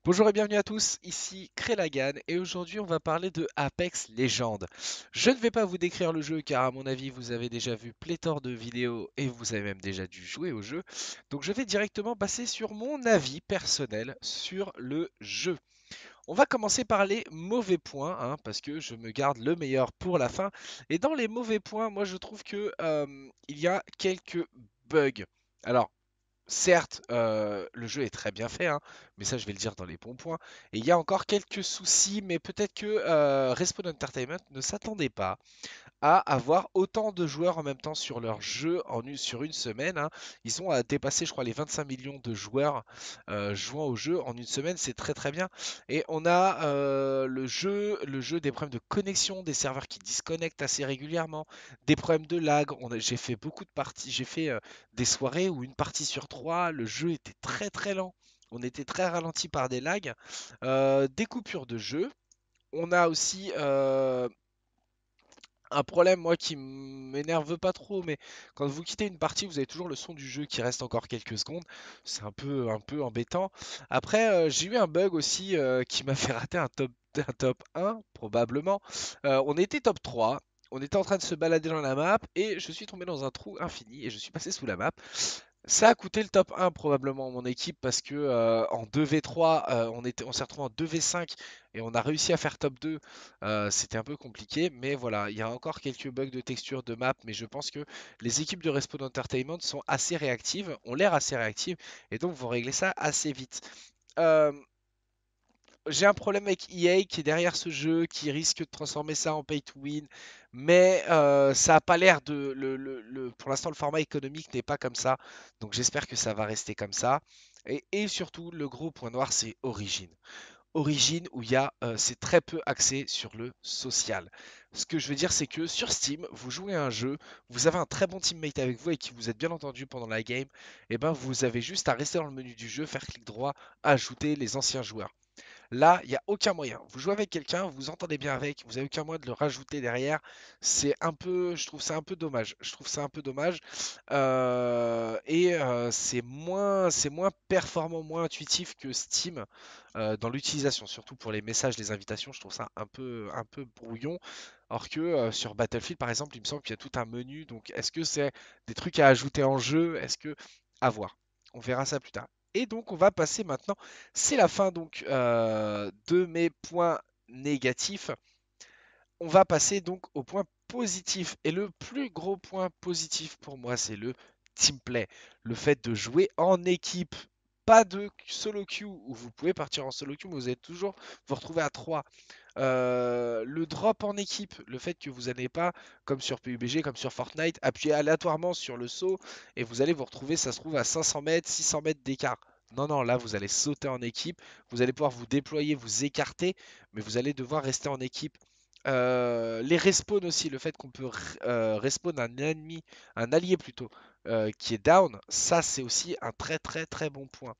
Bonjour et bienvenue à tous, ici Krelagan et aujourd'hui on va parler de Apex Legends. Je ne vais pas vous décrire le jeu car à mon avis vous avez déjà vu pléthore de vidéos et vous avez même déjà dû jouer au jeu. Donc je vais directement passer sur mon avis personnel sur le jeu. On va commencer par les mauvais points parce que je me garde le meilleur pour la fin. Et dans les mauvais points, moi je trouve que il y a quelques bugs. Alors certes, le jeu est très bien fait, mais ça je vais le dire dans les bons points. Et il y a encore quelques soucis, mais peut-être que Respawn Entertainment ne s'attendait pas à avoir autant de joueurs en même temps sur leur jeu sur une semaine, hein. Ils ont dépassé, je crois, les 25 millions de joueurs jouant au jeu en une semaine. C'est très très bien. Et on a le jeu des problèmes de connexion, des serveurs qui disconnectent assez régulièrement, des problèmes de lag. J'ai fait beaucoup de parties. J'ai fait des soirées où une partie sur trois, le jeu était très très lent. On était très ralenti par des lags, des coupures de jeu. On a aussi un problème, moi, qui m'énerve pas trop, mais quand vous quittez une partie, vous avez toujours le son du jeu qui reste encore quelques secondes. C'est un peu embêtant. Après, j'ai eu un bug aussi qui m'a fait rater un top 1, probablement. On était top 3. On était en train de se balader dans la map et je suis tombé dans un trou infini et je suis passé sous la map. Ça a coûté le top 1 probablement mon équipe parce que en 2v3 on s'est retrouvé en 2v5 et on a réussi à faire top 2. C'était un peu compliqué mais voilà, il y a encore quelques bugs de texture de map mais je pense que les équipes de Respawn Entertainment sont assez réactives, ont l'air assez réactives et donc vont régler ça assez vite. Euh, j'ai un problème avec EA qui est derrière ce jeu, qui risque de transformer ça en pay to win, mais ça a pas l'air de. Pour l'instant, le format économique n'est pas comme ça, donc j'espère que ça va rester comme ça. Et surtout, le gros point noir, c'est Origin. Origin où c'est très peu axé sur le social. Ce que je veux dire, c'est que sur Steam, vous jouez à un jeu, vous avez un très bon teammate avec vous et qui vous êtes bien entendu pendant la game, et ben vous avez juste à rester dans le menu du jeu, faire clic droit, ajouter les anciens joueurs. Là, il n'y a aucun moyen. Vous jouez avec quelqu'un, vous vous entendez bien avec, vous n'avez aucun moyen de le rajouter derrière. Je trouve ça un peu dommage. Je trouve ça un peu dommage. C'est moins performant, moins intuitif que Steam dans l'utilisation, surtout pour les messages, les invitations. Je trouve ça un peu brouillon. Or que sur Battlefield, par exemple, il me semble qu'il y a tout un menu. Donc, est-ce que c'est des trucs à ajouter en jeu? Est-ce que... À voir. On verra ça plus tard. Et donc, on va passer maintenant, c'est la fin donc de mes points négatifs. On va passer donc au point positif. Et le plus gros point positif pour moi, c'est le team play. Le fait de jouer en équipe. Pas de solo queue où vous pouvez partir en solo queue, mais vous allez toujours vous retrouver à 3. Le drop en équipe, le fait que vous n'allez pas, comme sur PUBG, comme sur Fortnite, appuyer aléatoirement sur le saut et vous allez vous retrouver, ça se trouve, à 500 mètres, 600 mètres d'écart. Non, non, là, vous allez sauter en équipe, vous allez pouvoir vous déployer, vous écarter, mais vous allez devoir rester en équipe. Les respawns aussi, le fait qu'on peut respawn un ennemi, un allié plutôt, qui est down, ça c'est aussi un très très très bon point.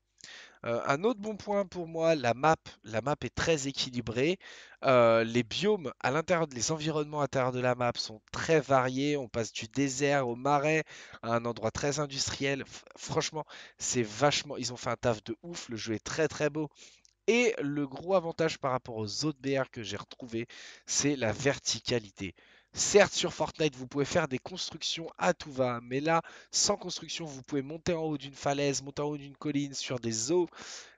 Un autre bon point pour moi, la map est très équilibrée. Les biomes à l'intérieur, les environnements à l'intérieur de la map sont très variés. On passe du désert au marais, à un endroit très industriel. Franchement, c'est vachement. Ils ont fait un taf de ouf. Le jeu est très très beau. Et le gros avantage par rapport aux autres BR que j'ai retrouvés, c'est la verticalité. Certes, sur Fortnite, vous pouvez faire des constructions à tout va, mais là, sans construction, vous pouvez monter en haut d'une falaise, monter en haut d'une colline, sur des eaux.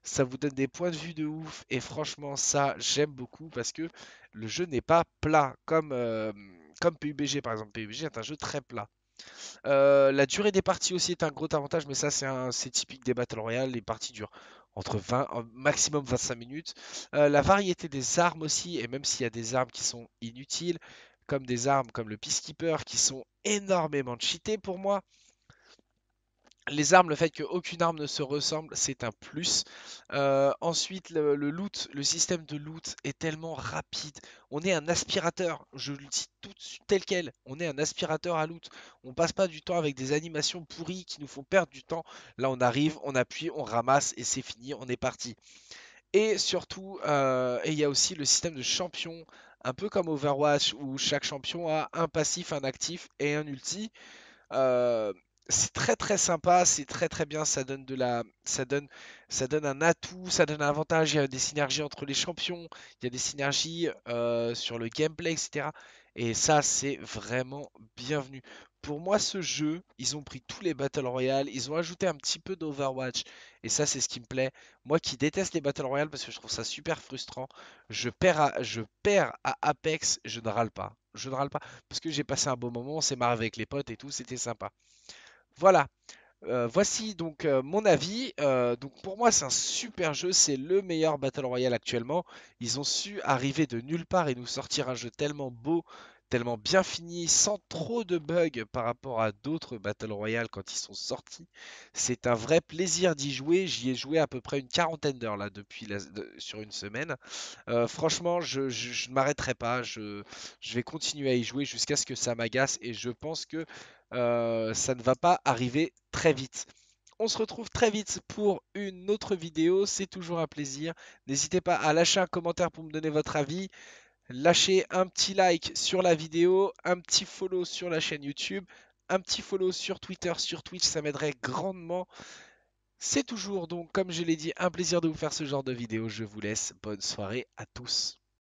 Ça vous donne des points de vue de ouf. Et franchement, ça, j'aime beaucoup parce que le jeu n'est pas plat, comme PUBG par exemple. PUBG est un jeu très plat. La durée des parties aussi est un gros avantage, mais ça c'est typique des Battle Royale. Les parties durent entre 20, maximum 25 minutes. La variété des armes aussi, et même s'il y a des armes qui sont inutiles, comme des armes comme le Peacekeeper qui sont énormément cheatées pour moi. Les armes, le fait qu'aucune arme ne se ressemble, c'est un plus. Ensuite, le loot, le système de loot est tellement rapide. On est un aspirateur, je le dis tout de suite tel quel. On est un aspirateur à loot. On passe pas du temps avec des animations pourries qui nous font perdre du temps. Là, on arrive, on appuie, on ramasse et c'est fini, on est parti. Et surtout, il y a aussi le système de champion, un peu comme Overwatch, où chaque champion a un passif, un actif et un ulti. C'est très très sympa, c'est très très bien, ça donne un atout, ça donne un avantage, il y a des synergies entre les champions, il y a des synergies sur le gameplay, etc. Et ça, c'est vraiment bienvenu. Pour moi, ce jeu, ils ont pris tous les Battle Royale, ils ont ajouté un petit peu d'Overwatch, et ça, c'est ce qui me plaît. Moi qui déteste les Battle Royale parce que je trouve ça super frustrant, je perds à Apex, je ne râle pas. Je ne râle pas parce que j'ai passé un beau moment, on s'est marré avec les potes et tout, c'était sympa. Voilà, voici donc mon avis. Donc pour moi, c'est un super jeu, c'est le meilleur Battle Royale actuellement. Ils ont su arriver de nulle part et nous sortir un jeu tellement beau, tellement bien fini, sans trop de bugs par rapport à d'autres Battle Royale quand ils sont sortis. C'est un vrai plaisir d'y jouer. J'y ai joué à peu près une quarantaine d'heures là depuis sur une semaine. Franchement, je ne m'arrêterai pas. Je vais continuer à y jouer jusqu'à ce que ça m'agace et je pense que ça ne va pas arriver très vite. On se retrouve très vite pour une autre vidéo. C'est toujours un plaisir. N'hésitez pas à lâcher un commentaire pour me donner votre avis. Lâchez un petit like sur la vidéo, un petit follow sur la chaîne YouTube, un petit follow sur Twitter, sur Twitch, ça m'aiderait grandement. C'est toujours donc, comme je l'ai dit, un plaisir de vous faire ce genre de vidéo. Je vous laisse. Bonne soirée à tous.